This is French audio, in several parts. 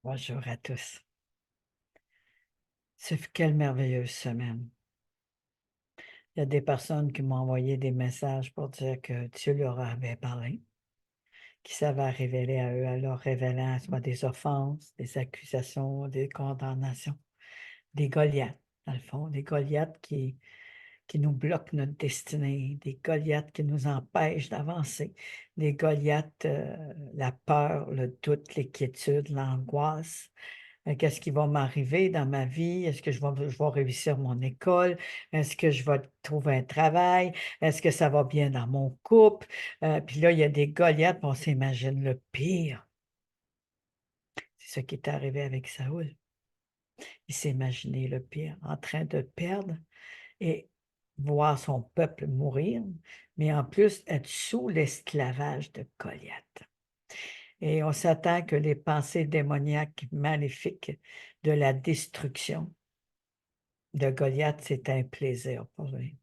Bonjour à tous. Quelle merveilleuse semaine. Il y a des personnes qui m'ont envoyé des messages pour dire que Dieu leur avait parlé, que ça va révéler à eux, alors révélant soit des offenses, des accusations, des condamnations, des Goliaths, dans le fond, des Goliaths qui nous bloquent notre destinée, des Goliaths qui nous empêchent d'avancer, des Goliaths, la peur, le doute, l'inquiétude, l'angoisse. Qu'est-ce qui va m'arriver dans ma vie? Est-ce que je vais réussir mon école? Est-ce que je vais trouver un travail? Est-ce que ça va bien dans mon couple? Puis là, il y a des Goliaths, puis on s'imagine le pire. C'est ce qui est arrivé avec Saoul. Il s'est imaginé le pire, en train de perdre et voir son peuple mourir, mais en plus être sous l'esclavage de Goliath. Et on s'attend que les pensées démoniaques maléfiques de la destruction de Goliath, c'est un plaisir pour lui.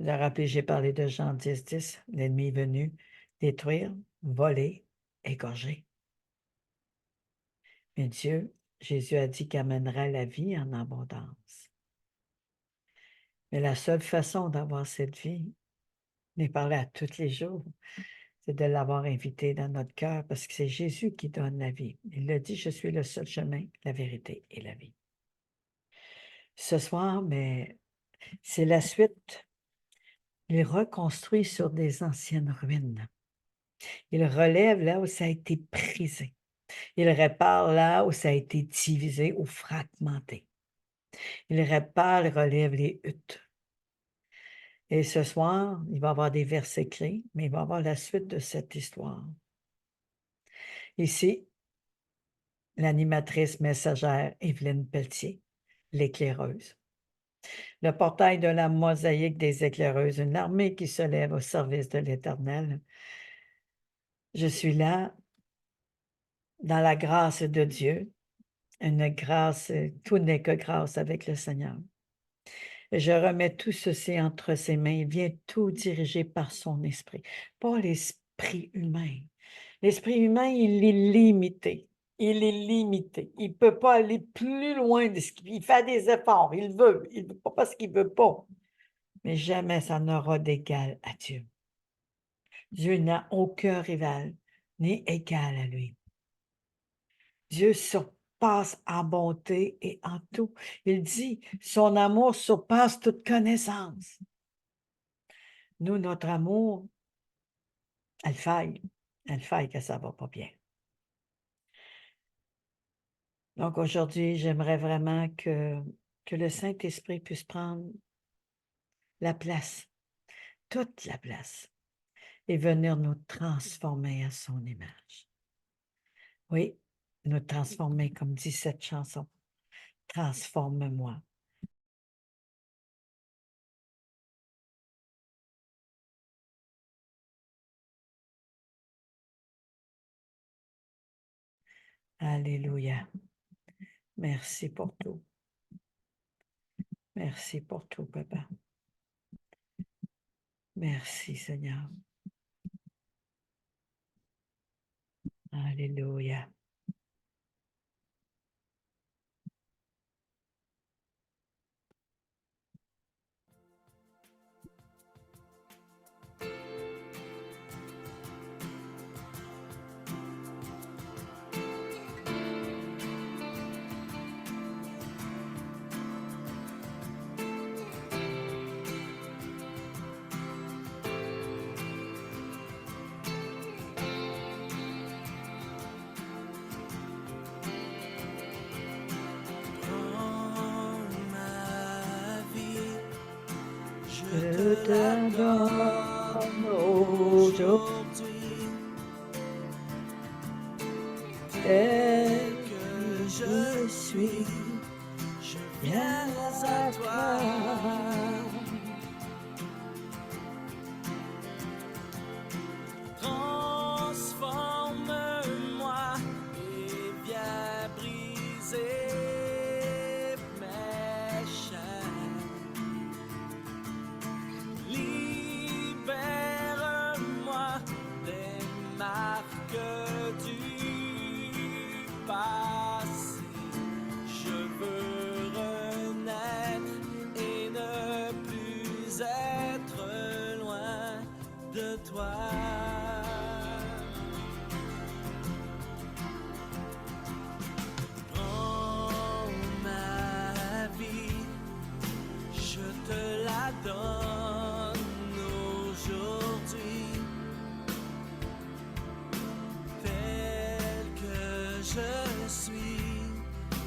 Vous vous rappelez, j'ai parlé de Jean 10, l'ennemi est venu détruire, voler, égorger. Mais Jésus a dit qu'il amènera la vie en abondance. Mais la seule façon d'avoir cette vie, n'est parler à tous les jours, c'est de l'avoir invité dans notre cœur parce que c'est Jésus qui donne la vie. Il a dit, je suis le seul chemin, la vérité et la vie. Ce soir, mais c'est la suite. Il reconstruit sur des anciennes ruines. Il relève là où ça a été brisé. Il répare là où ça a été divisé ou fragmenté. Il répare, il relève les huttes. Et ce soir, il va y avoir des versets clés, mais il va y avoir la suite de cette histoire. Ici, l'animatrice messagère Evelyne Pelletier, l'éclaireuse. Le portail de la mosaïque des éclaireuses, une armée qui se lève au service de l'Éternel. Je suis là dans la grâce de Dieu, une grâce, tout n'est que grâce avec le Seigneur. Je remets tout ceci entre ses mains. Il vient tout diriger par son esprit, pas l'esprit humain. L'esprit humain, il est limité. Il est limité. Il ne peut pas aller plus loin de ce qu'il fait des efforts. Il veut pas parce qu'il ne veut pas. Mais jamais ça n'aura d'égal à Dieu. Dieu n'a aucun rival, ni égal à lui. Dieu surpasse en bonté et en tout. Il dit, son amour surpasse toute connaissance. Nous, notre amour, elle faille que ça ne va pas bien. Donc aujourd'hui, j'aimerais vraiment que le Saint-Esprit puisse prendre la place, toute la place, et venir nous transformer à son image. Oui, nous transformer, comme dit cette chanson. Transforme-moi. Alléluia. Merci pour tout. Merci pour tout, Papa. Merci, Seigneur. Alléluia. Je te donne aujourd'hui tel que je suis, je viens à toi. Transforme-moi et viens briser mes chaînes. Libère-moi des marques du passé.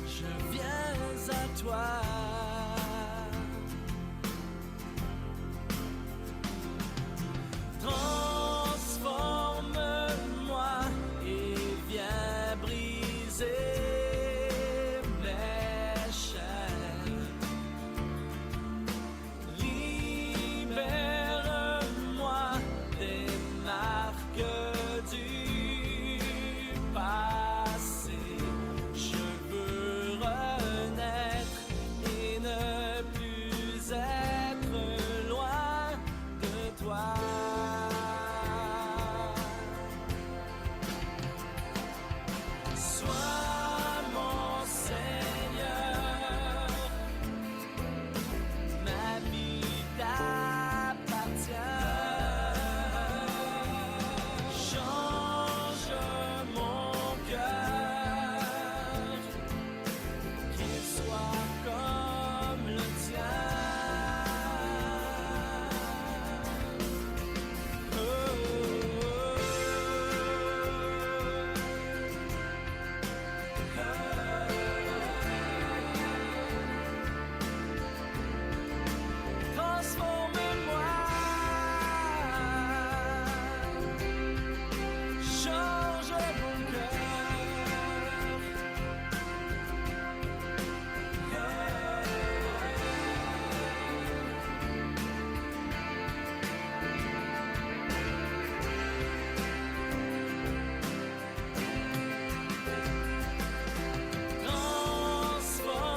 je viens à toi. Transforme-moi et viens briser mes chaînes. Libère-moi des marques du passé. Je veux renaître et ne plus être loin de toi. Sois mon Seigneur, ma vie t'appartient. Change mon cœur, qu'il soit comme le tien. Transforme-moi, change mon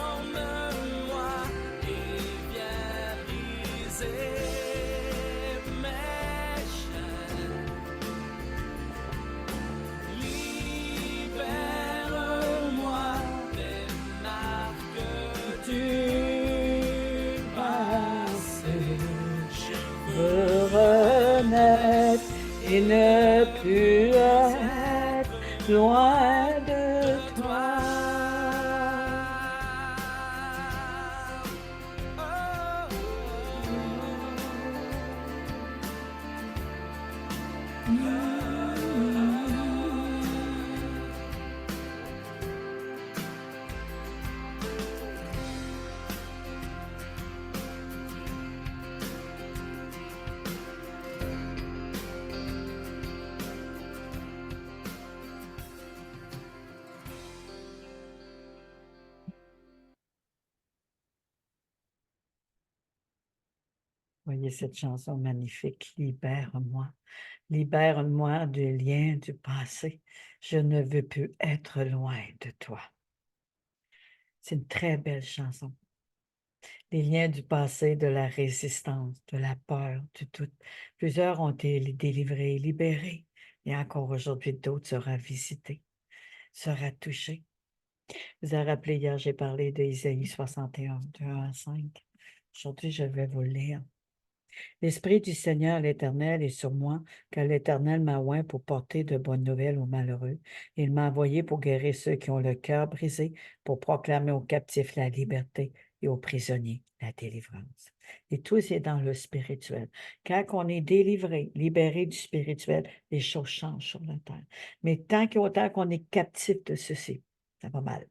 Transforme-moi et viens briser mes chaînes. Libère-moi des marques du passé. Je veux renaître et ne plus être loin de toi. Voyez cette chanson magnifique, Libère-moi. Libère-moi du lien du passé. Je ne veux plus être loin de toi. C'est une très belle chanson. Les liens du passé, de la résistance, de la peur, du doute. Plusieurs ont été délivrés, libérés. Et encore aujourd'hui, d'autres sera visités, sera touchés. Vous avez rappelé hier, j'ai parlé d'Ésaïe 61, 2 à 5. Aujourd'hui, je vais vous le lire. L'Esprit du Seigneur, l'Éternel, est sur moi, car l'Éternel m'a oint pour porter de bonnes nouvelles aux malheureux. Il m'a envoyé pour guérir ceux qui ont le cœur brisé, pour proclamer aux captifs la liberté et aux prisonniers la délivrance. Et tout c'est dans le spirituel. Quand on est délivré, libéré du spirituel, les choses changent sur la terre. Mais tant qu'autant qu'on est captif de ceci, ça va mal.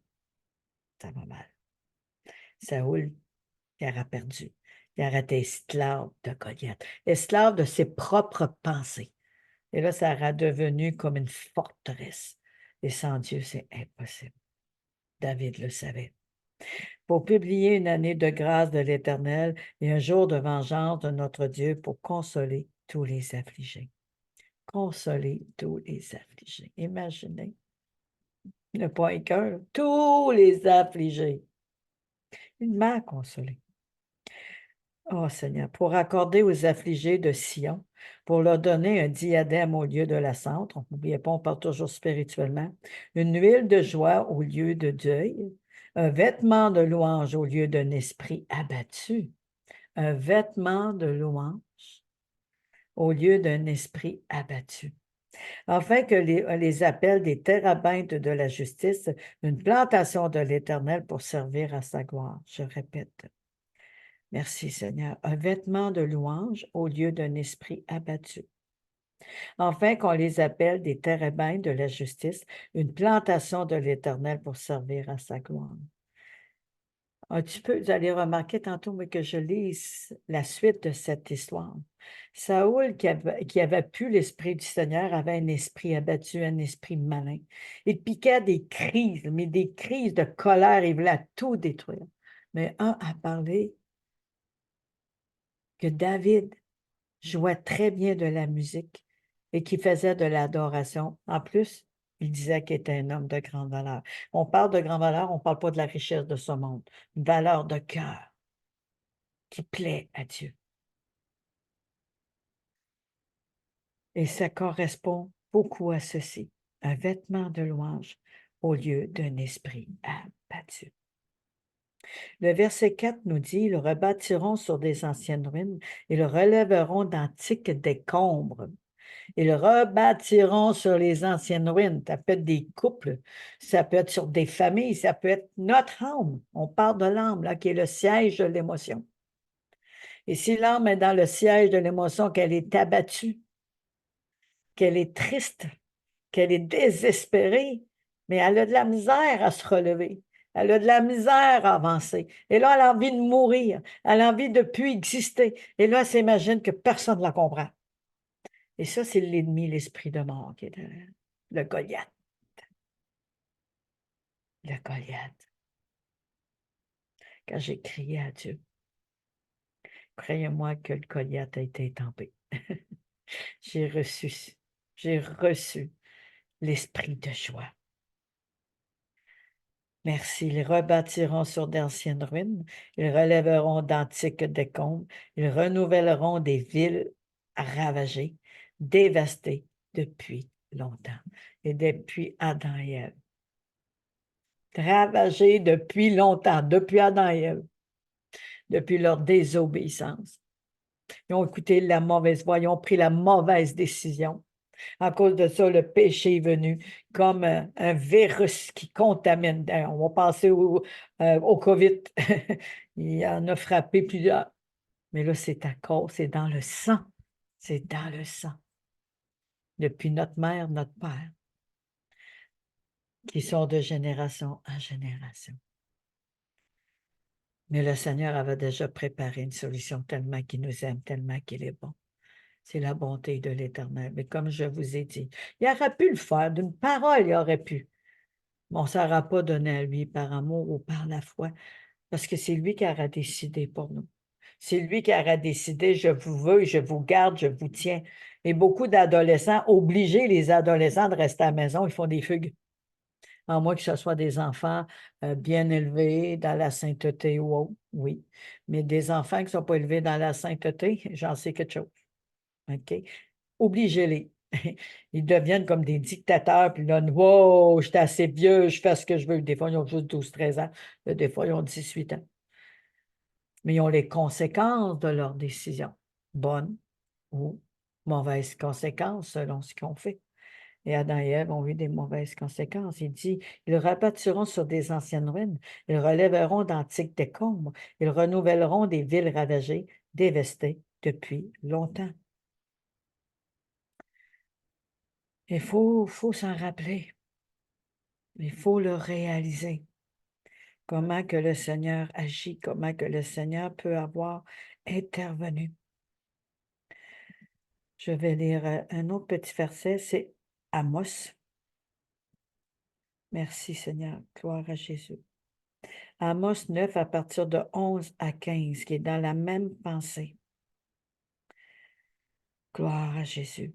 Ça va mal. Saoul, il aura perdu. Il aurait été esclave de Goliath, esclave de ses propres pensées. Et là, ça aura devenu comme une forteresse. Et sans Dieu, c'est impossible. David le savait. Pour publier une année de grâce de l'Éternel et un jour de vengeance de notre Dieu pour consoler tous les affligés. Consoler tous les affligés. Imaginez. Le point cœur, tous les affligés. Il m'a consolé. Oh Seigneur, pour accorder aux affligés de Sion, pour leur donner un diadème au lieu de la cendre, n'oubliez pas, on parle toujours spirituellement, une huile de joie au lieu de deuil, un vêtement de louange au lieu d'un esprit abattu, un vêtement de louange au lieu d'un esprit abattu, afin que les appels des térabintes de la justice, une plantation de l'Éternel pour servir à sa gloire. Je répète. Merci Seigneur. Un vêtement de louange au lieu d'un esprit abattu. Enfin, qu'on les appelle des térébinths de la justice, une plantation de l'Éternel pour servir à sa gloire. Un petit peu, vous allez remarquer tantôt, mais que je lise la suite de cette histoire. Saoul, qui avait pu l'Esprit du Seigneur, avait un esprit abattu, un esprit malin. Il piquait des crises, mais des crises de colère, il voulait tout détruire. Mais un a parlé que David jouait très bien de la musique et qui faisait de l'adoration. En plus, il disait qu'il était un homme de grande valeur. On parle de grande valeur, on ne parle pas de la richesse de ce monde. Une valeur de cœur qui plaît à Dieu. Et ça correspond beaucoup à ceci, un vêtement de louange au lieu d'un esprit abattu. Le verset 4 nous dit, ils le rebâtiront sur des anciennes ruines, ils le relèveront d'antiques décombres. Ils rebâtiront sur les anciennes ruines. Ça peut être des couples, ça peut être sur des familles, ça peut être notre âme. On parle de l'âme, là, qui est le siège de l'émotion. Et si l'âme est dans le siège de l'émotion, qu'elle est abattue, qu'elle est triste, qu'elle est désespérée, mais elle a de la misère à se relever. Elle a de la misère à avancer. Et là, elle a envie de mourir. Elle a envie de ne plus exister. Et là, elle s'imagine que personne ne la comprend. Et ça, c'est l'ennemi, l'esprit de mort, qui est le Goliath. Le Goliath. Quand j'ai crié à Dieu, croyez-moi que le Goliath a été étampé. J'ai reçu l'esprit de joie. Merci. Ils rebâtiront sur d'anciennes ruines, ils relèveront d'antiques décombres, ils renouvelleront des villes ravagées, dévastées depuis longtemps, et depuis Adam et Ève. Ravagées depuis longtemps, depuis Adam et Ève, depuis leur désobéissance. Ils ont écouté la mauvaise voix, ils ont pris la mauvaise décision. À cause de ça, le péché est venu comme un virus qui contamine. On va passer au COVID. Il en a frappé plusieurs. Mais là, c'est à cause, c'est dans le sang. C'est dans le sang. Depuis notre mère, notre père, qui sort de génération en génération. Mais le Seigneur avait déjà préparé une solution tellement qu'il nous aime, tellement qu'il est bon. C'est la bonté de l'Éternel. Mais comme je vous ai dit, il aurait pu le faire. D'une parole, il aurait pu. Mais on ne s'aura pas donné à lui par amour ou par la foi, parce que c'est lui qui aura décidé pour nous. C'est lui qui aura décidé, je vous veux, je vous garde, je vous tiens. Et beaucoup d'adolescents, obliger les adolescents de rester à la maison, ils font des fugues. À moins que ce soit des enfants bien élevés dans la sainteté ou autre, oui. Mais des enfants qui ne sont pas élevés dans la sainteté, j'en sais quelque chose. OK? Obligez-les. Ils deviennent comme des dictateurs, puis là, wow, je suis assez vieux, je fais ce que je veux. Des fois, ils ont juste 12, 13 ans. Des fois, ils ont 18 ans. Mais ils ont les conséquences de leurs décisions, bonnes ou mauvaises conséquences selon ce qu'ils ont fait. Et Adam et Ève ont eu des mauvaises conséquences. Il dit, ils rebâtiront sur des anciennes ruines, ils relèveront d'antiques décombres, ils renouvelleront des villes ravagées, dévastées depuis longtemps. Il faut s'en rappeler. Il faut le réaliser. Comment que le Seigneur agit, comment que le Seigneur peut avoir intervenu. Je vais lire un autre petit verset, c'est Amos. Merci Seigneur, gloire à Jésus. Amos 9 à partir de 11 à 15, qui est dans la même pensée. Gloire à Jésus.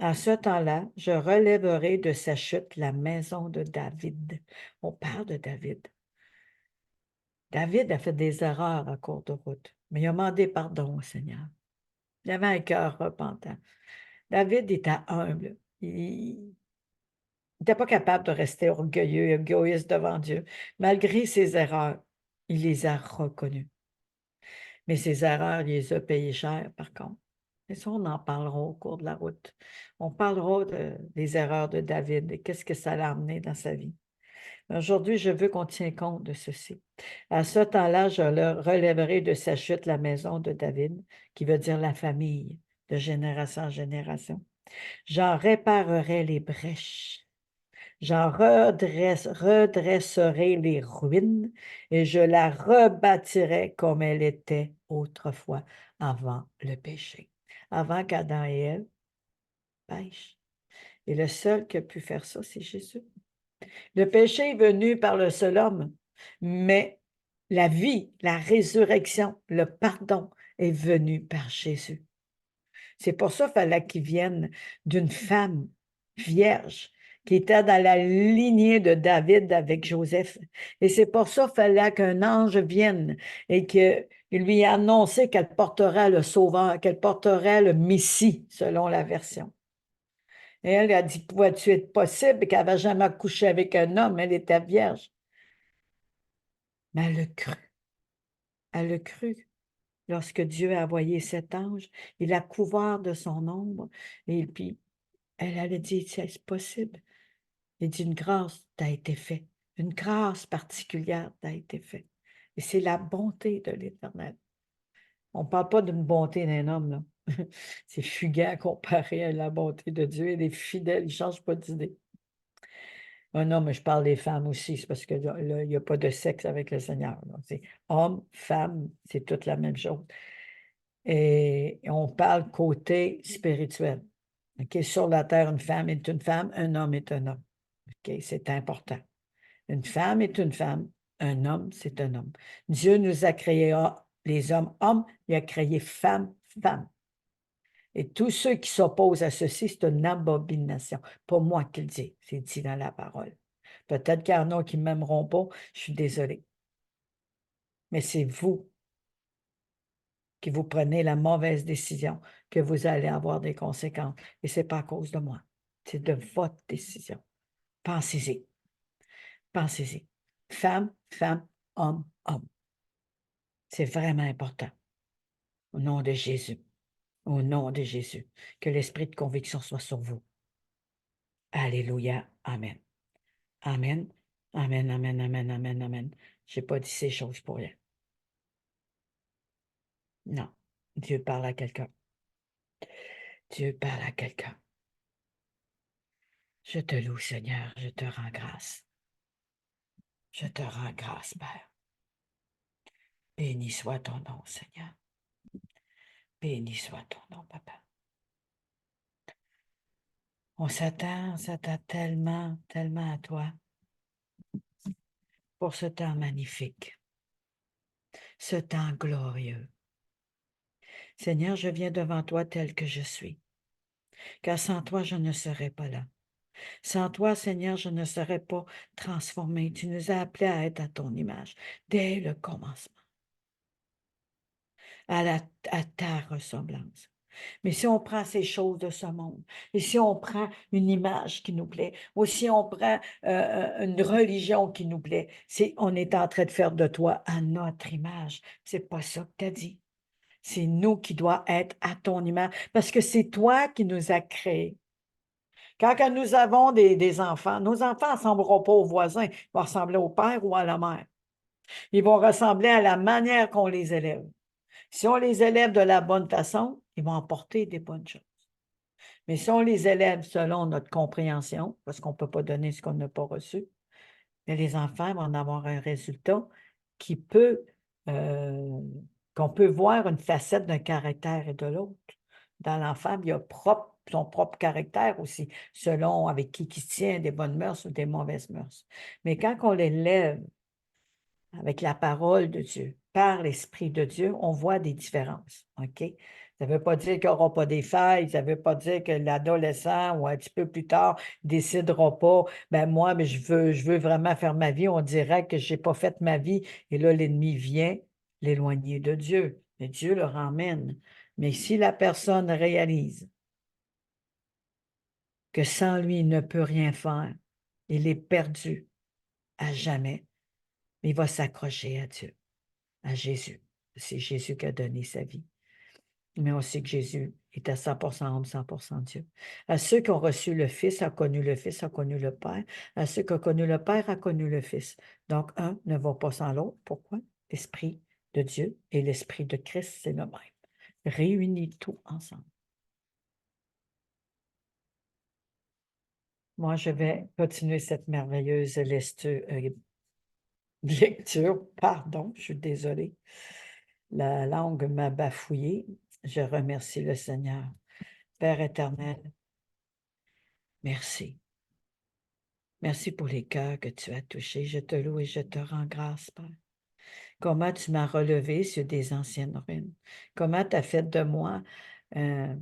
À ce temps-là, je relèverai de sa chute la maison de David. On parle de David. David a fait des erreurs à court de route, mais il a demandé pardon au Seigneur. Il avait un cœur repentant. David était humble. Il n'était pas capable de rester orgueilleux et égoïste devant Dieu. Malgré ses erreurs, il les a reconnues. Mais ses erreurs, il les a payées cher, par contre. Et ça, on en parlera au cours de la route. On parlera des erreurs de David et qu'est-ce que ça l'a amené dans sa vie. Aujourd'hui, je veux qu'on tienne compte de ceci. À ce temps-là, je leur relèverai de sa chute la maison de David, qui veut dire la famille, de génération en génération. J'en réparerai les brèches. J'en redresserai les ruines et je la rebâtirai comme elle était autrefois avant le péché, avant qu'Adam et Ève pêchent. Et le seul qui a pu faire ça, c'est Jésus. Le péché est venu par le seul homme, mais la vie, la résurrection, le pardon est venu par Jésus. C'est pour ça qu'il fallait qu'il vienne d'une femme vierge qui était dans la lignée de David avec Joseph. Et c'est pour ça qu'il fallait qu'un ange vienne et qu'il lui ait annoncé qu'elle porterait le Sauveur, qu'elle porterait le Messie, selon la version. Et elle a dit, pouvait-tu être possible qu'elle n'avait jamais couché avec un homme, elle était vierge. Mais elle le crut. Elle le crut. Lorsque Dieu a envoyé cet ange, il a couvert de son ombre, et puis elle a dit, c'est possible. Il dit, une grâce t'a été faite. Une grâce particulière t'a été faite. Et c'est la bonté de l'Éternel. On ne parle pas d'une bonté d'un homme, là. C'est fugace comparé à la bonté de Dieu. Et les fidèles, ils ne changent pas d'idée. Ah non, mais je parle des femmes aussi, c'est parce que là, il n'y a pas de sexe avec le Seigneur. C'est homme, femme, c'est toute la même chose. Et on parle côté spirituel. OK? Sur la terre, une femme est une femme, un homme est un homme. OK? C'est important. Une femme est une femme, un homme, c'est un homme. Dieu nous a créés les hommes, hommes, il a créé femme, femme. Et tous ceux qui s'opposent à ceci, c'est une abomination. Pas moi qui le dis, c'est dit dans la parole. Peut-être qu'il y en a qui ne m'aimeront pas, je suis désolée. Mais c'est vous qui vous prenez la mauvaise décision, que vous allez avoir des conséquences. Et ce n'est pas à cause de moi. C'est de votre décision. Pensez-y. Pensez-y. Femme, femme, homme, homme. C'est vraiment important. Au nom de Jésus. Au nom de Jésus. Que l'esprit de conviction soit sur vous. Alléluia. Amen. Amen. Amen, amen, amen, amen, amen. Je n'ai pas dit ces choses pour rien. Non. Dieu parle à quelqu'un. Dieu parle à quelqu'un. Je te loue, Seigneur. Je te rends grâce. Je te rends grâce, Père. Béni soit ton nom, Seigneur. Béni soit ton nom, Papa. On s'attend tellement, tellement à toi pour ce temps magnifique, ce temps glorieux. Seigneur, je viens devant toi tel que je suis, car sans toi, je ne serais pas là. Sans toi, Seigneur, je ne serais pas transformé. Tu nous as appelés à être à ton image dès le commencement, à ta ressemblance. Mais si on prend ces choses de ce monde, et si on prend une image qui nous plaît, ou si on prend une religion qui nous plaît, on est en train de faire de toi à notre image. C'est pas ça que tu as dit. C'est nous qui doit être à ton image, parce que c'est toi qui nous as créés. Quand nous avons des enfants, nos enfants ne ressembleront pas aux voisins, ils vont ressembler au père ou à la mère. Ils vont ressembler à la manière qu'on les élève. Si on les élève de la bonne façon, ils vont apporter des bonnes choses. Mais si on les élève selon notre compréhension, parce qu'on ne peut pas donner ce qu'on n'a pas reçu, mais les enfants vont en avoir un résultat qui peut, qu'on peut voir une facette d'un caractère et de l'autre. Dans l'enfant, il y a son propre caractère aussi, selon avec qui il se tient, des bonnes mœurs ou des mauvaises mœurs. Mais quand on l'élève avec la parole de Dieu, par l'Esprit de Dieu, on voit des différences, OK? Ça ne veut pas dire qu'il n'y aura pas des failles, ça ne veut pas dire que l'adolescent ou un petit peu plus tard ne décidera pas, ben moi, mais je veux vraiment faire ma vie, on dirait que je n'ai pas fait ma vie, et là, l'ennemi vient l'éloigner de Dieu, et Dieu le ramène. Mais si la personne réalise que sans lui, il ne peut rien faire, il est perdu à jamais, il va s'accrocher à Dieu, à Jésus. C'est Jésus qui a donné sa vie. Mais on sait que Jésus est à 100% homme, 100% Dieu. À ceux qui ont reçu le Fils, a connu le Fils, a connu le Père. À ceux qui ont connu le Père, a connu le Fils. Donc, un ne va pas sans l'autre. Pourquoi? L'Esprit de Dieu et l'Esprit de Christ, c'est le même. Réunis tout ensemble. Moi, je vais continuer cette merveilleuse lecture. Pardon, je suis désolée. La langue m'a bafouillé. Je remercie le Seigneur. Père éternel, merci. Merci pour les cœurs que tu as touchés. Je te loue et je te rends grâce, Père. Comment tu m'as relevé sur des anciennes ruines. Comment tu as fait de moi un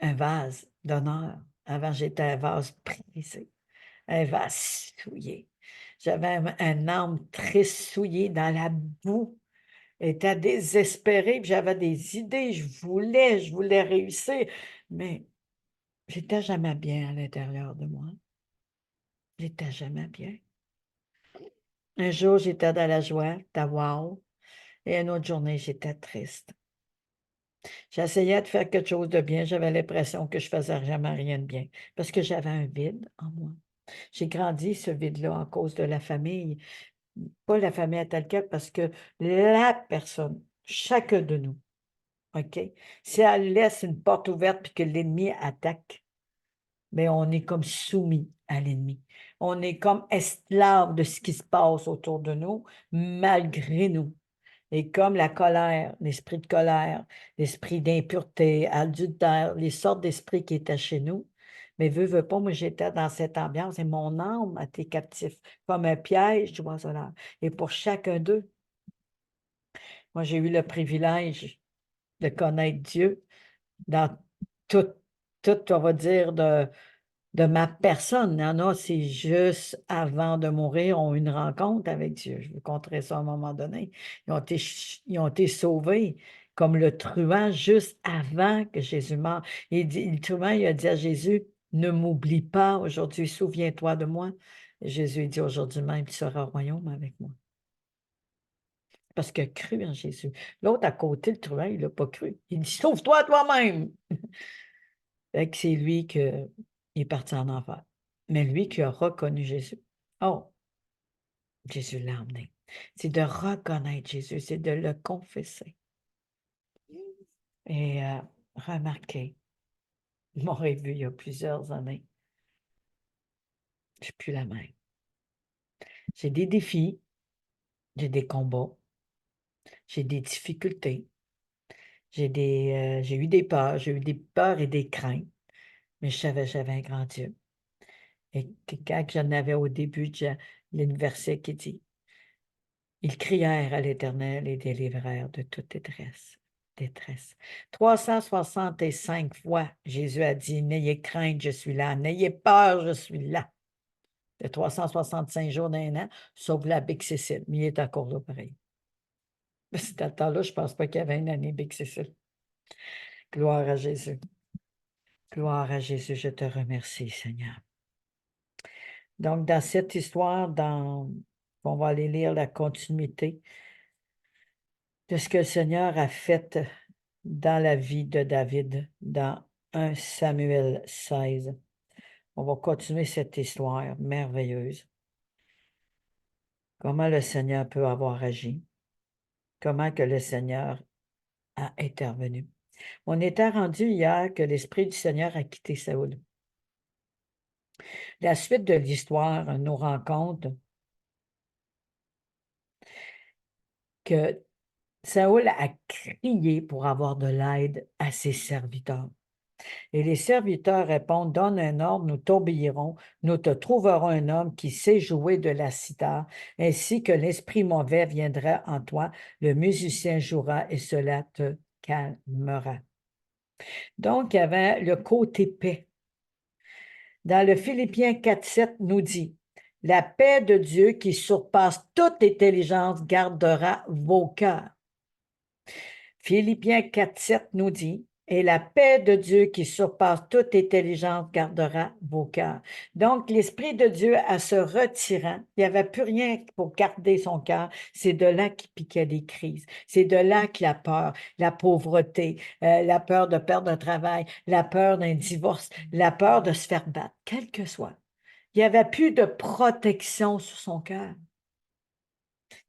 vase d'honneur. Avant, j'étais un vase brisé, un vase souillé. J'avais un âme très souillée dans la boue. J'étais désespérée, puis j'avais des idées, je voulais réussir, mais j'étais jamais bien à l'intérieur de moi. J'étais jamais bien. Un jour, j'étais dans la joie, ta wow, et une autre journée, j'étais triste. J'essayais de faire quelque chose de bien, j'avais l'impression que je faisais jamais rien de bien, parce que j'avais un vide en moi. J'ai grandi ce vide-là à cause de la famille, pas la famille à tel quel, parce que la personne, chacun de nous, OK? Si elle laisse une porte ouverte puis que l'ennemi attaque, mais on est comme soumis à l'ennemi. On est comme esclave de ce qui se passe autour de nous, malgré nous. Et comme la colère, l'esprit de colère, l'esprit d'impureté, adultère, les sortes d'esprits qui étaient chez nous, mais veux pas, moi j'étais dans cette ambiance et mon âme a été captif, comme un piège d'oiseleur. Et pour chacun d'eux, moi j'ai eu le privilège de connaître Dieu dans tout, tout, on va dire, de ma personne. Il y en a, c'est juste avant de mourir, ont eu une rencontre avec Dieu. Je vous conterai ça à un moment donné. Ils ont été sauvés comme le truand juste avant que Jésus meure. Le truand, il a dit à Jésus, ne m'oublie pas aujourd'hui, souviens-toi de moi. Et Jésus il dit, aujourd'hui même, tu seras au royaume avec moi. Parce qu'il a cru en Jésus. L'autre à côté, le truand, il n'a pas cru. Il dit, sauve-toi toi-même. Fait que c'est lui qui est parti en enfer. Mais lui qui a reconnu Jésus. Oh, Jésus l'a emmené. C'est de reconnaître Jésus, c'est de le confesser. Et remarquez, ils m'auraient vu il y a plusieurs années. Je ne suis plus la même. J'ai des défis, j'ai des combats, j'ai des difficultés, j'ai eu des peurs, j'ai eu des peurs et des craintes, mais je savais que j'avais un grand Dieu. Et quand j'en avais au début, l'université qui dit, ils crièrent à l'Éternel et délivrèrent de toute détresse. 365 fois, Jésus a dit, n'ayez crainte, je suis là. N'ayez peur, je suis là. De 365 jours d'un an, sauf la Big Cécile. Mais il est encore là, pareil. Parce à ce temps-là, je ne pense pas qu'il y avait une année Big Cécile. Gloire à Jésus. Gloire à Jésus, je te remercie, Seigneur. Donc, dans cette histoire, on va aller lire la continuité de ce que le Seigneur a fait dans la vie de David, dans 1 Samuel 16. On va continuer cette histoire merveilleuse. Comment le Seigneur peut avoir agi. Comment que le Seigneur a intervenu. On était rendu hier que l'Esprit du Seigneur a quitté Saoul. La suite de l'histoire nous rend compte que Saoul a crié pour avoir de l'aide à ses serviteurs. Et les serviteurs répondent, donne un ordre, nous t'obéirons, nous te trouverons un homme qui sait jouer de la cithare, ainsi que l'esprit mauvais viendra en toi, le musicien jouera et cela te calmera. Donc, il y avait le côté paix. Dans le Philippiens 4,7 nous dit, la paix de Dieu qui surpasse toute intelligence gardera vos cœurs. Philippiens 4,7 nous dit, et la paix de Dieu qui surpasse toute intelligence gardera vos cœurs. Donc, l'Esprit de Dieu, à se retirant, il n'y avait plus rien pour garder son cœur. C'est de là qu'il piquait les crises. C'est de là que la peur, la pauvreté, la peur de perdre un travail, la peur d'un divorce, la peur de se faire battre, quel que soit. Il n'y avait plus de protection sur son cœur.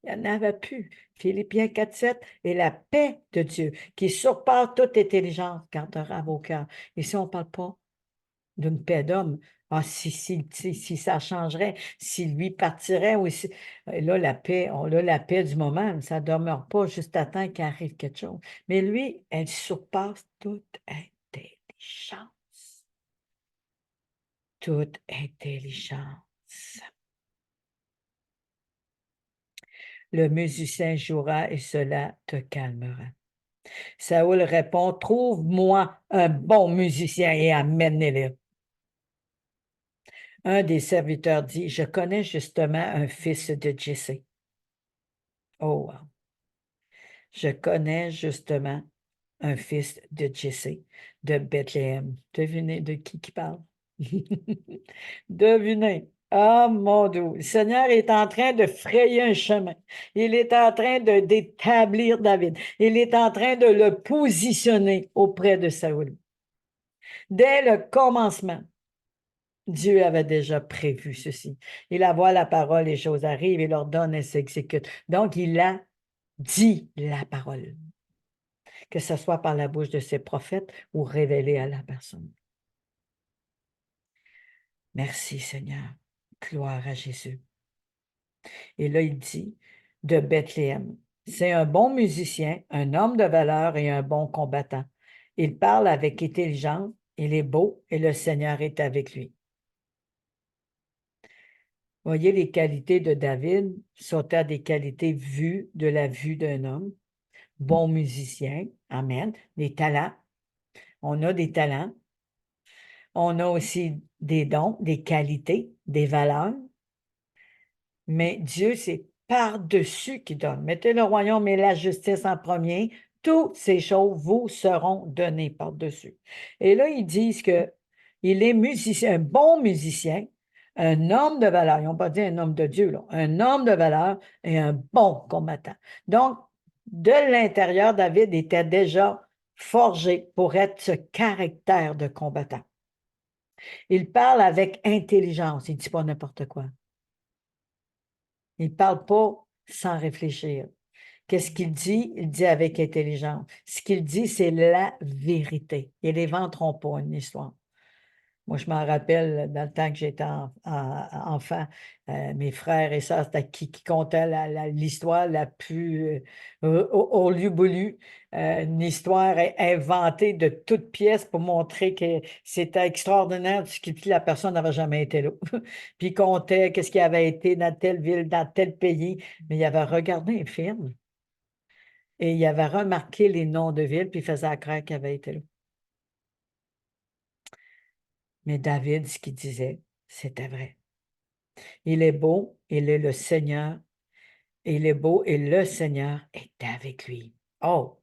Il n'y en avait plus. Philippiens 4,7, et la paix de Dieu, qui surpasse toute intelligence, gardera vos cœurs. Ici, on ne parle pas d'une paix d'homme. Ah, si ça changerait, si lui partirait, ou si... Là, la paix, on a la paix du moment, ça ne demeure pas juste à temps qu'il arrive quelque chose. Mais lui, elle surpasse toute intelligence. Toute intelligence. Le musicien jouera et cela te calmera. Saoul répond, trouve-moi un bon musicien et amène-le. Un des serviteurs dit, je connais justement un fils de Jessé. Oh, wow. Je connais justement un fils de Jessé, de Bethléem. Devinez de qui parle? Devinez. Ah, mon Dieu. Le Seigneur est en train de frayer un chemin. Il est en train d'établir David. Il est en train de le positionner auprès de Saoul. Dès le commencement, Dieu avait déjà prévu ceci. Il envoie la parole, les choses arrivent, il ordonne et s'exécutent. Donc, il a dit la parole, que ce soit par la bouche de ses prophètes ou révélée à la personne. Merci Seigneur. Gloire à Jésus. Et là, il dit de Bethléem, c'est un bon musicien, un homme de valeur et un bon combattant. Il parle avec intelligence, il est beau et le Seigneur est avec lui. Voyez, les qualités de David sont à des qualités vues de la vue d'un homme. Bon musicien, amen, des talents. On a des talents. On a aussi des dons, des qualités, des valeurs. Mais Dieu, c'est par-dessus qui donne. Mettez le royaume et la justice en premier. Toutes ces choses vous seront données par-dessus. Et là, ils disent que il est musicien, un bon musicien, un homme de valeur. Ils n'ont pas dit un homme de Dieu, là. Un homme de valeur et un bon combattant. Donc, de l'intérieur, David était déjà forgé pour être ce caractère de combattant. Il parle avec intelligence. Il ne dit pas n'importe quoi. Il ne parle pas sans réfléchir. Qu'est-ce qu'il dit? Il dit avec intelligence. Ce qu'il dit, c'est la vérité. Ils n'inventeront pas une histoire. Moi, je m'en rappelle, dans le temps que j'étais enfant, mes frères et sœurs, c'était qui contait l'histoire la plus au lieu boulu, une histoire inventée de toutes pièces pour montrer que c'était extraordinaire ce que la personne n'avait jamais été là. Puis il comptait qu'est-ce qui avait été dans telle ville, dans tel pays, mais il avait regardé un film et il avait remarqué les noms de villes, puis il faisait croire qu'il avait été là. Mais David, ce qu'il disait, c'était vrai. Il est beau, il est le Seigneur. Il est beau et le Seigneur est avec lui. Oh,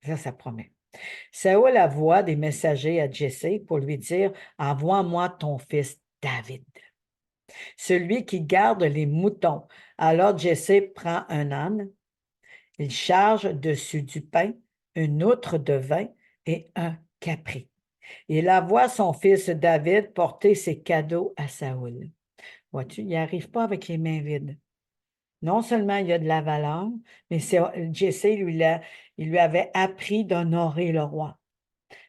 ça promet. Saoul envoie des messagers à Jessé pour lui dire, envoie-moi ton fils David, celui qui garde les moutons. Alors Jessé prend un âne, il charge dessus du pain, une outre de vin et un capri. Il envoie son fils David porter ses cadeaux à Saoul. Vois-tu, il n'arrive pas avec les mains vides. Non seulement il y a de la valeur, mais Jessé il lui avait appris d'honorer le roi.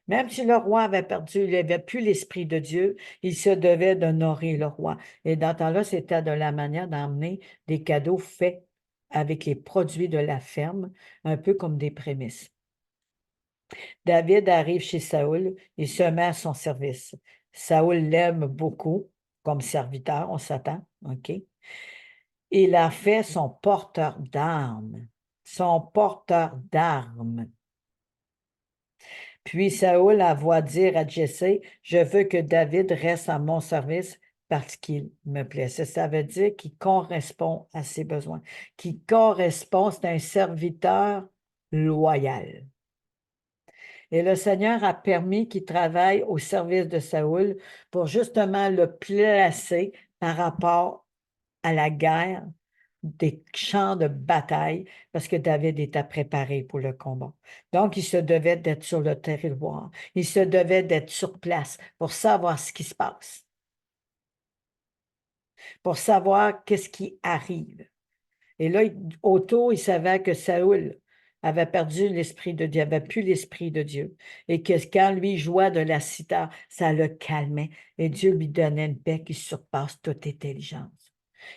Même si le roi avait perdu, il n'avait plus l'Esprit de Dieu, il se devait d'honorer le roi. Et dans ce temps-là, c'était de la manière d'emmener des cadeaux faits avec les produits de la ferme, un peu comme des prémices. David arrive chez Saoul, il se met à son service. Saoul l'aime beaucoup comme serviteur, on s'attend, OK? Il a fait son porteur d'armes. Son porteur d'armes. Puis Saoul envoie dire à Jessé, je veux que David reste à mon service parce qu'il me plaît. Ça veut dire qu'il correspond à ses besoins. Qu'il correspond, c'est un serviteur loyal. Et le Seigneur a permis qu'il travaille au service de Saoul pour justement le placer par rapport à la guerre, des champs de bataille, parce que David était préparé pour le combat. Donc, il se devait d'être sur le territoire. Il se devait d'être sur place pour savoir ce qui se passe, pour savoir qu'est-ce qui arrive. Et là, autour, il savait que Saoul avait perdu l'esprit de Dieu, avait plus l'esprit de Dieu. Et que quand lui jouait de la cithare, ça le calmait. Et Dieu lui donnait une paix qui surpasse toute intelligence.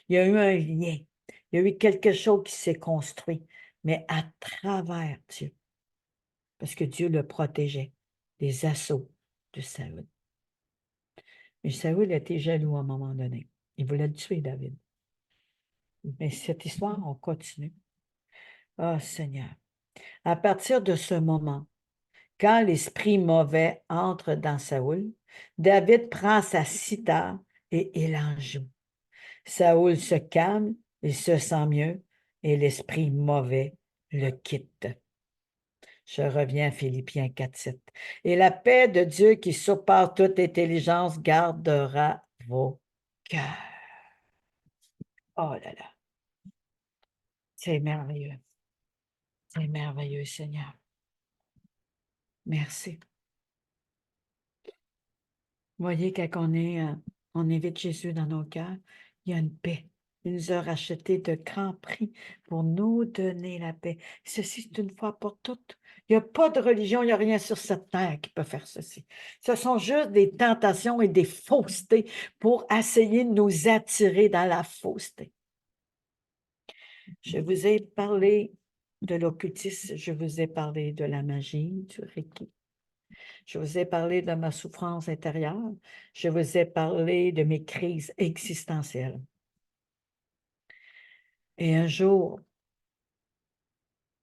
Il y a eu un lien. Il y a eu quelque chose qui s'est construit, mais à travers Dieu. Parce que Dieu le protégeait des assauts de Saül. Mais Saül était jaloux à un moment donné. Il voulait tuer David. Mais cette histoire, on continue. Ah, Seigneur. À partir de ce moment, quand l'esprit mauvais entre dans Saül, David prend sa cithare et il en joue. Saül se calme, il se sent mieux et l'esprit mauvais le quitte. Je reviens à Philippiens 4:7. Et la paix de Dieu qui surpasse toute intelligence gardera vos cœurs. Oh là là, c'est merveilleux. C'est merveilleux, Seigneur. Merci. Voyez, quand on invite Jésus dans nos cœurs, il y a une paix. Il nous a racheté de grands prix pour nous donner la paix. Ceci, c'est une fois pour toutes. Il n'y a pas de religion, il n'y a rien sur cette terre qui peut faire ceci. Ce sont juste des tentations et des faussetés pour essayer de nous attirer dans la fausseté. Je vous ai parlé de l'occultisme, je vous ai parlé de la magie, du Reiki. Je vous ai parlé de ma souffrance intérieure. Je vous ai parlé de mes crises existentielles. Et un jour,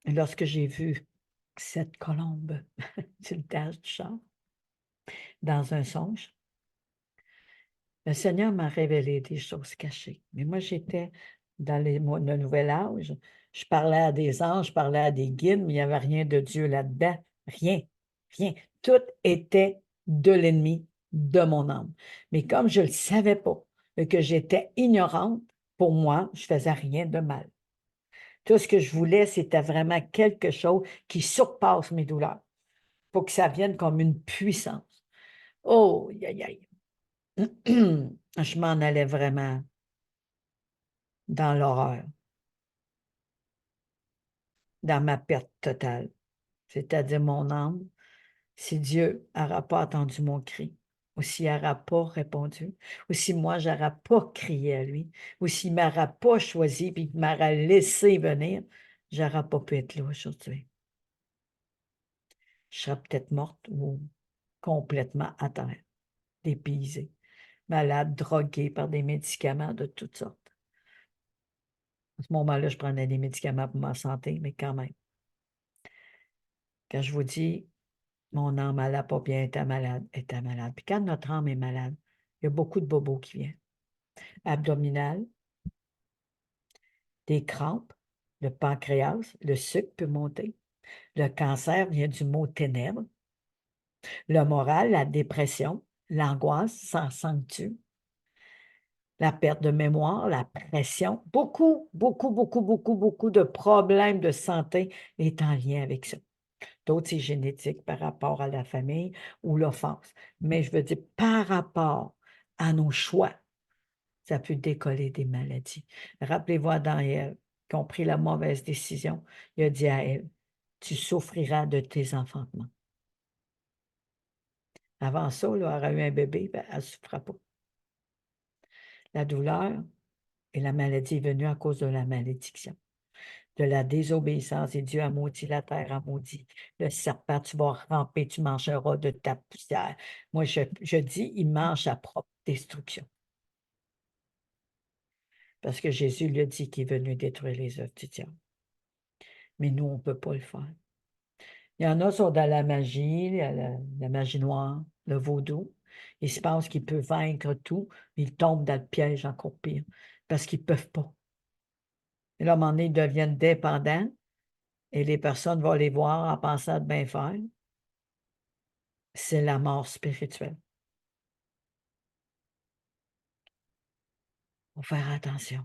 lorsque j'ai vu cette colombe sur le dash du char, dans un songe, le Seigneur m'a révélé des choses cachées. Mais moi, j'étais dans le nouvel âge. Je parlais à des anges, je parlais à des guides, mais il n'y avait rien de Dieu là-dedans. Rien, rien. Tout était de l'ennemi de mon âme. Mais comme je ne le savais pas et que j'étais ignorante, pour moi, je ne faisais rien de mal. Tout ce que je voulais, c'était vraiment quelque chose qui surpasse mes douleurs. Il faut que ça vienne comme une puissance. Oh, aïe, aïe. Je m'en allais vraiment dans l'horreur, dans ma perte totale. C'est-à-dire mon âme, si Dieu n'aura pas entendu mon cri, ou s'il n'aura pas répondu, ou si moi, je n'aurai pas crié à lui, ou s'il ne m'aura pas choisi, puis qu'il m'aura laissé venir, je n'aurais pas pu être là aujourd'hui. Je serais peut-être morte ou complètement à terre, épuisée, malade, droguée par des médicaments de toutes sortes. À ce moment-là, je prenais des médicaments pour ma santé, mais quand même. Quand je vous dis, mon âme n'allait pas bien, était malade, était malade. Puis quand notre âme est malade, il y a beaucoup de bobos qui viennent. Abdominal, des crampes, le pancréas, le sucre peut monter. Le cancer vient du mot ténèbres. Le moral, la dépression, l'angoisse s'accentue. La perte de mémoire, la pression, beaucoup, beaucoup, beaucoup, beaucoup, beaucoup de problèmes de santé est en lien avec ça. D'autres, c'est génétique par rapport à la famille ou l'offense. Mais je veux dire, par rapport à nos choix, ça peut décoller des maladies. Rappelez-vous à Daniel, qui ont pris la mauvaise décision, il a dit à elle, tu souffriras de tes enfantements. Avant ça, elle aurait eu un bébé, ben, elle ne souffra pas. La douleur et la maladie est venue à cause de la malédiction, de la désobéissance, et Dieu a maudit la terre, a maudit le serpent, tu vas ramper, tu mangeras de ta poussière. Moi, je dis, il mange sa propre destruction. Parce que Jésus lui a dit qu'il est venu détruire les œuvres du diable. Mais nous, on ne peut pas le faire. Il y en a qui sont dans la magie, la magie noire, le vaudou. Ils se pensent qu'ils peuvent vaincre tout, mais ils tombent dans le piège encore pire, parce qu'ils ne peuvent pas. Et là, à un moment donné, ils deviennent dépendants, et les personnes vont les voir en pensant de bien faire. C'est la mort spirituelle. Il faut faire attention.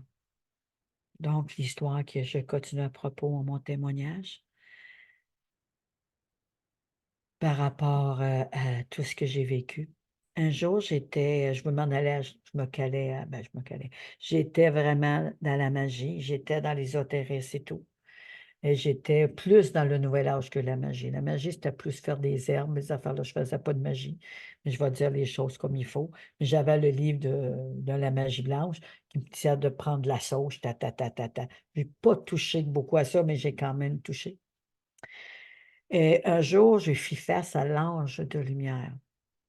Donc, l'histoire que je continue à propos à mon témoignage, par rapport à tout ce que j'ai vécu. Un jour, je m'en allais, je me calais, je me calais. J'étais vraiment dans la magie, j'étais dans l'ésotérisme et tout. Et j'étais plus dans le nouvel âge que la magie. La magie, c'était plus faire des herbes, des affaires-là. Je ne faisais pas de magie. Mais je vais dire les choses comme il faut. J'avais le livre de la magie blanche qui me disait de prendre la sauge, ta, ta, ta, ta, ta. Je n'ai pas touché beaucoup à ça, mais j'ai quand même touché. Et un jour, je fis face à l'ange de lumière.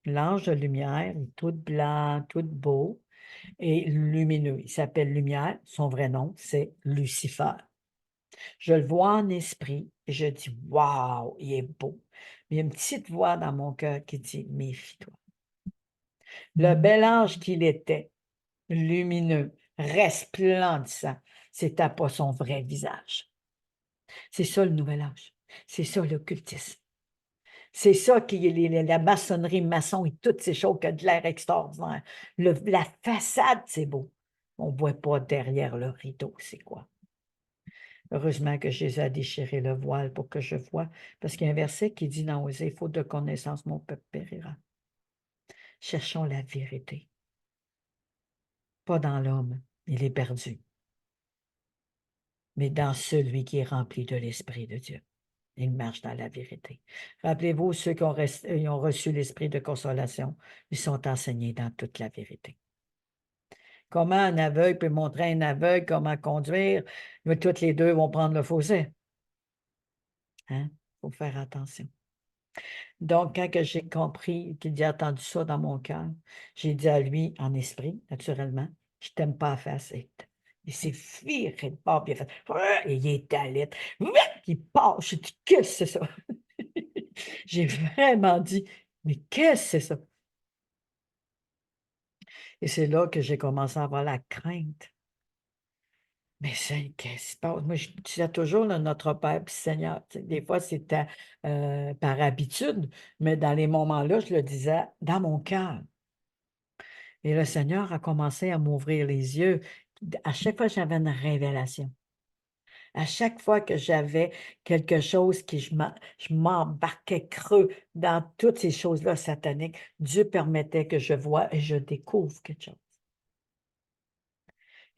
L'ange de lumière est tout blanc, tout beau et lumineux. Il s'appelle Lumière. Son vrai nom, c'est Lucifer. Je le vois en esprit et je dis, waouh, il est beau. Mais il y a une petite voix dans mon cœur qui dit, méfie-toi. Le bel ange qu'il était, lumineux, resplendissant, c'était pas son vrai visage. C'est ça le nouvel âge. C'est ça l'occultisme. C'est ça qui est la maçonnerie, maçon et toutes ces choses qui ont de l'air extraordinaire. La façade, c'est beau. On ne voit pas derrière le rideau, c'est quoi? Heureusement que Jésus a déchiré le voile pour que je voie, parce qu'il y a un verset qui dit dans Osée, faute de connaissance, mon peuple périra. Cherchons la vérité, pas dans l'homme, il est perdu, mais dans celui qui est rempli de l'Esprit de Dieu. Il marche dans la vérité. Rappelez-vous, ceux qui ont reçu l'Esprit de consolation, ils sont enseignés dans toute la vérité. Comment un aveugle peut montrer à un aveugle comment conduire, mais toutes les deux vont prendre le fossé. Hein? Il faut faire attention. Donc, quand j'ai compris qu'il a entendu ça dans mon cœur, j'ai dit à lui, en esprit, naturellement, je t'aime pas à face. Il s'est viré de bord, puis il a fait, et il est allé, il part. J'ai dit, qu'est-ce que c'est ça? J'ai vraiment dit, mais qu'est-ce que c'est ça? Et c'est là que j'ai commencé à avoir la crainte. Mais c'est qu'est-ce qui se passe? Moi, je disais toujours là, notre Père puis Seigneur. Tu sais, des fois, c'était par habitude, mais dans les moments-là, je le disais dans mon cœur. Et le Seigneur a commencé à m'ouvrir les yeux. À chaque fois, j'avais une révélation. À chaque fois que j'avais quelque chose je m'embarquais creux dans toutes ces choses-là sataniques, Dieu permettait que je voie et je découvre quelque chose.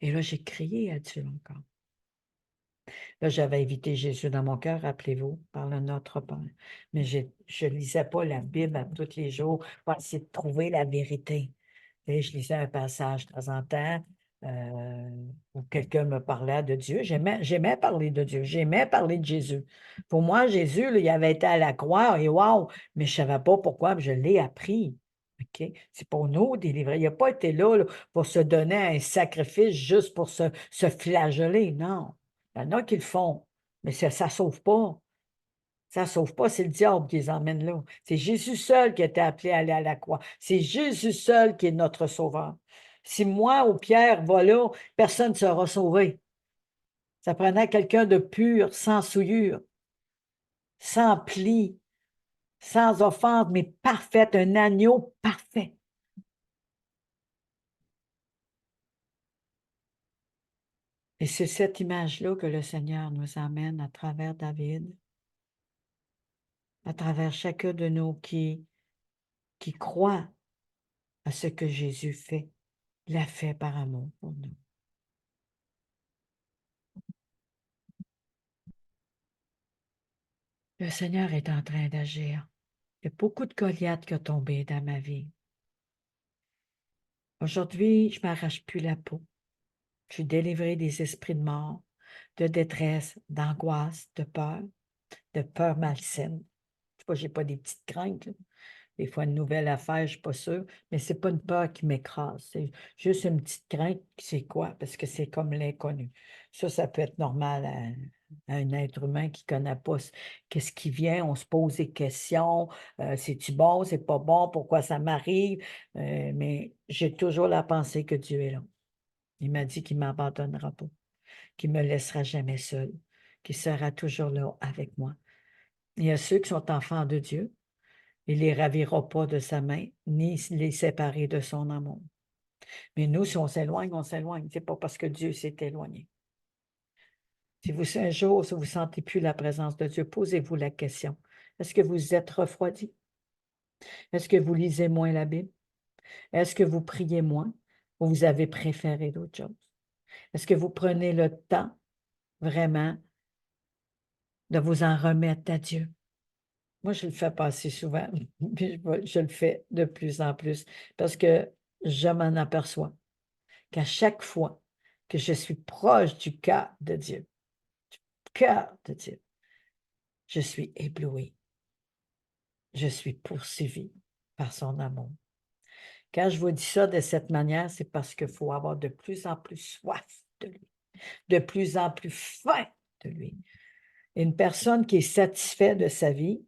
Et là, j'ai crié à Dieu encore. Là, j'avais invité Jésus dans mon cœur, rappelez-vous, par le Notre Père. Mais je ne lisais pas la Bible à tous les jours pour essayer de trouver la vérité. Et je lisais un passage de temps en temps où quelqu'un me parlait de Dieu. J'aimais parler de Dieu, j'aimais parler de Jésus. Pour moi, Jésus, là, il avait été à la croix et wow, mais je ne savais pas pourquoi, mais je l'ai appris. OK? C'est pour nous délivrer. Il n'a pas été là, pour se donner un sacrifice juste pour se flageller. Non. Il y en a qui le font, mais ça ne sauve pas. Ça ne sauve pas, c'est le diable qui les emmène là. C'est Jésus seul qui a été appelé à aller à la croix. C'est Jésus seul qui est notre sauveur. Si moi ou Pierre va là, personne ne sera sauvé. Ça prenait quelqu'un de pur, sans souillure, sans pli, sans offense, mais parfait, un agneau parfait. Et c'est cette image-là que le Seigneur nous amène à travers David, à travers chacun de nous qui croit à ce que Jésus fait. Il l'a fait par amour pour nous. Le Seigneur est en train d'agir. Il y a beaucoup de Goliath qui ont tombé dans ma vie. Aujourd'hui, je ne m'arrache plus la peau. Je suis délivrée des esprits de mort, de détresse, d'angoisse, de peur malsaine. Je n'ai pas des petites craintes, là. Des fois, une nouvelle affaire, je ne suis pas sûre, mais ce n'est pas une peur qui m'écrase. C'est juste une petite crainte, c'est quoi? Parce que c'est comme l'inconnu. Ça peut être normal à un être humain qui ne connaît pas qu'est-ce qui vient. On se pose des questions. C'est-tu bon? C'est pas bon? Pourquoi ça m'arrive? Mais j'ai toujours la pensée que Dieu est là. Il m'a dit qu'il ne m'abandonnera pas, qu'il ne me laissera jamais seul, qu'il sera toujours là avec moi. Il y a ceux qui sont enfants de Dieu. Il ne les ravira pas de sa main, ni les séparer de son amour. Mais nous, si on s'éloigne, on s'éloigne. Ce n'est pas parce que Dieu s'est éloigné. Si un jour, si vous ne sentez plus la présence de Dieu, posez-vous la question. Est-ce que vous êtes refroidi? Est-ce que vous lisez moins la Bible? Est-ce que vous priez moins? Ou vous avez préféré d'autres choses? Est-ce que vous prenez le temps vraiment de vous en remettre à Dieu. Moi, je le fais pas assez souvent, puis je le fais de plus en plus parce que je m'en aperçois qu'à chaque fois que je suis proche du cœur de Dieu, je suis ébloui, je suis poursuivi par son amour. Quand je vous dis ça de cette manière, c'est parce qu'il faut avoir de plus en plus soif de lui, de plus en plus faim de lui. Une personne qui est satisfaite de sa vie,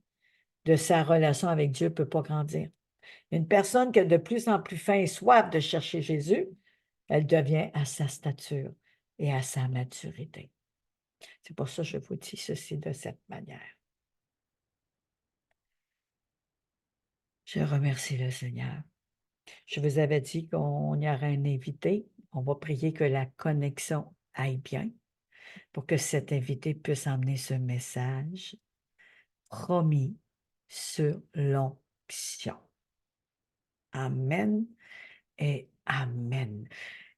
de sa relation avec Dieu, ne peut pas grandir. Une personne qui a de plus en plus faim et soif de chercher Jésus, elle devient à sa stature et à sa maturité. C'est pour ça que je vous dis ceci de cette manière. Je remercie le Seigneur. Je vous avais dit qu'on y aurait un invité. On va prier que la connexion aille bien pour que cet invité puisse emmener ce message promis sur l'onction. Amen et amen.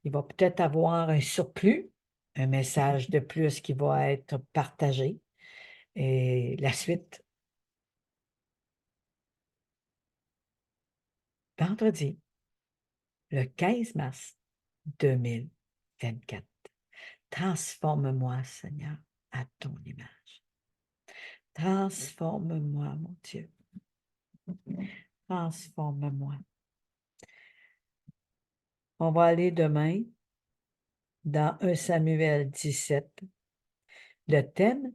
Il va peut-être avoir un surplus, un message de plus qui va être partagé. Et la suite, vendredi, le 15 mars 2024. Transforme-moi, Seigneur, à ton image. Transforme-moi, mon Dieu. Transforme-moi. On va aller demain dans 1 Samuel 17. Le thème,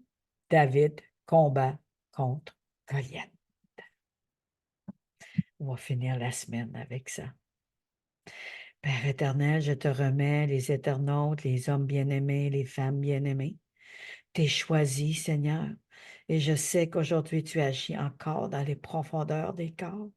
David combat contre Goliath. On va finir la semaine avec ça. Père éternel, je te remets les internautes, les hommes bien-aimés, les femmes bien-aimées. T'es choisi, Seigneur, et je sais qu'aujourd'hui tu agis encore dans les profondeurs des corps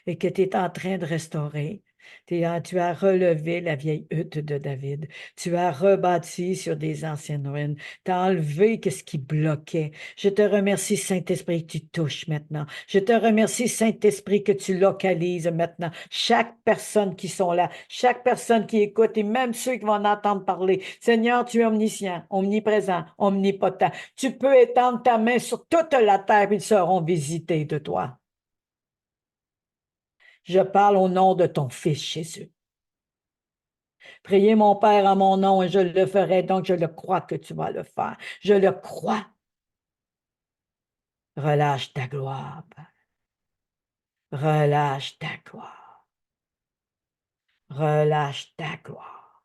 et que tu es en train de restaurer. Tu as relevé la vieille hutte de David. Tu as rebâti sur des anciennes ruines. Tu as enlevé ce qui bloquait. Je te remercie, Saint-Esprit, que tu touches maintenant. Je te remercie, Saint-Esprit, que tu localises maintenant chaque personne qui sont là, chaque personne qui écoute et même ceux qui vont en entendre parler. Seigneur, tu es omniscient, omniprésent, omnipotent. Tu peux étendre ta main sur toute la terre, ils seront visités de toi. Je parle au nom de ton Fils Jésus. Priez mon Père en mon nom et je le ferai, donc je le crois que tu vas le faire. Je le crois. Relâche ta gloire, Père. Relâche ta gloire. Relâche ta gloire.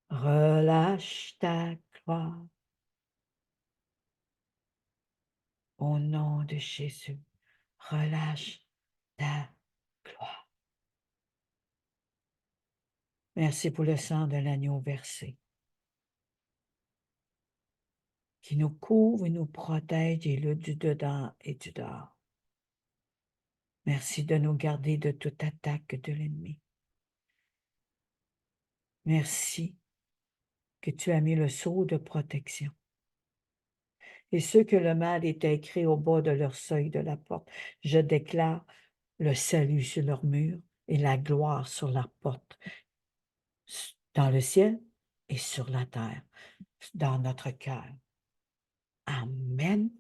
Relâche ta gloire. Au nom de Jésus, relâche ta gloire. Merci pour le sang de l'agneau versé, qui nous couvre et nous protège des luttes du dedans et du dehors. Merci de nous garder de toute attaque de l'ennemi. Merci que tu as mis le sceau de protection. Et ceux que le mal est écrit au bas de leur seuil de la porte, je déclare le salut sur leur mur et la gloire sur la porte, dans le ciel et sur la terre, dans notre cœur. Amen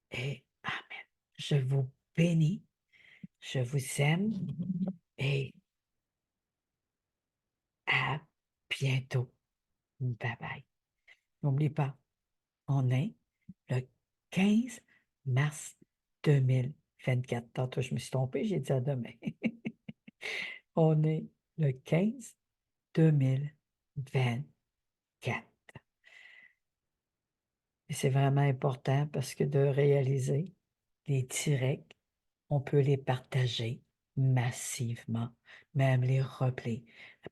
et amen. Je vous bénis, je vous aime et à bientôt. Bye bye. N'oublie pas, on est le 15 mars 2024. Tantôt, je me suis trompée, j'ai dit à demain. On est le 15 2024. Et c'est vraiment important parce que de réaliser les directs, on peut les partager massivement, même les replays.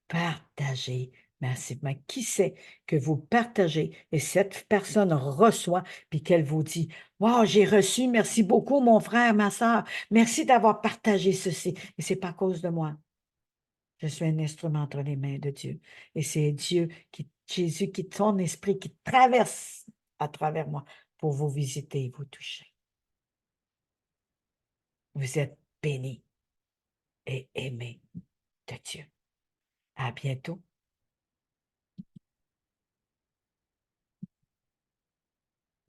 Partager massivement. Qui sait que vous partagez et cette personne reçoit puis qu'elle vous dit « Wow, j'ai reçu, merci beaucoup mon frère, ma soeur, merci d'avoir partagé ceci. » Et c'est pas à cause de moi. Je suis un instrument entre les mains de Dieu. Et c'est Jésus, qui ton esprit qui traverse à travers moi pour vous visiter et vous toucher. Vous êtes bénis et aimés de Dieu. À bientôt.